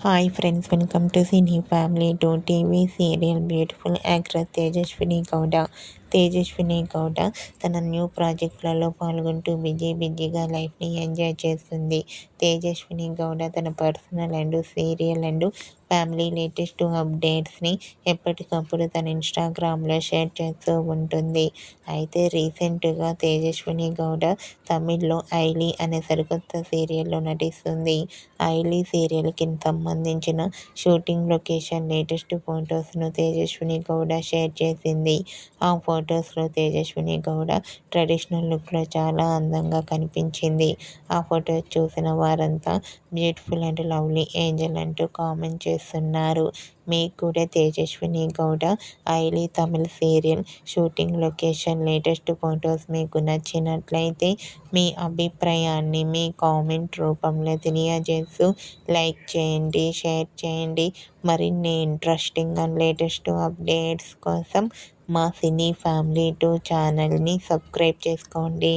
Hi friends, welcome to cine family to TV serial beautiful actress Tejaswini Gowda తన new ప్రాజెక్టులలో పాల్గొంటూ బిజీగా లైఫ్ని ఎంజాయ్ చేస్తుంది. తేజస్విని గౌడ తన personal and serial and family latest అప్డేట్స్ని ఎప్పటికప్పుడు తన ఇన్స్టాగ్రామ్లో షేర్ చేస్తూ ఉంటుంది. అయితే రీసెంట్గా తేజస్విని గౌడ తమిళ్లో ఐలీ అనే సరికొత్త సీరియల్లో నటిస్తుంది. ఐలీ సీరియల్కి సంబంధించిన షూటింగ్ లొకేషన్ లేటెస్ట్ ఫొటోస్ను తేజస్విని గౌడ షేర్ చేసింది. ఆ ఫొటోస్లో తేజస్విని గౌడ ట్రెడిషనల్ లుక్లో చాలా అందంగా కనిపించింది. ఆ ఫొటోస్ చూసిన వారంతా బ్యూటిఫుల్ అండ్ లవ్లీ ఏంజల్ అంటూ కామెంట్ చేస్తున్నారు. మీకు కూడా తేజస్విని గౌడ ఐలీ Tamil serial shooting location latest photos మీకు నచ్చినట్లయితే మీ అభిప్రాయాన్ని మీ కామెంట్ రూపంలో తెలియజేస్తూ లైక్ చేయండి, షేర్ చేయండి. మరిన్ని ఇంట్రెస్టింగ్ అండ్ లేటెస్ట్ అప్డేట్స్ కోసం మా సినీ ఫ్యామిలీ 2 ఛానల్ని సబ్స్క్రైబ్ చేసుకోండి.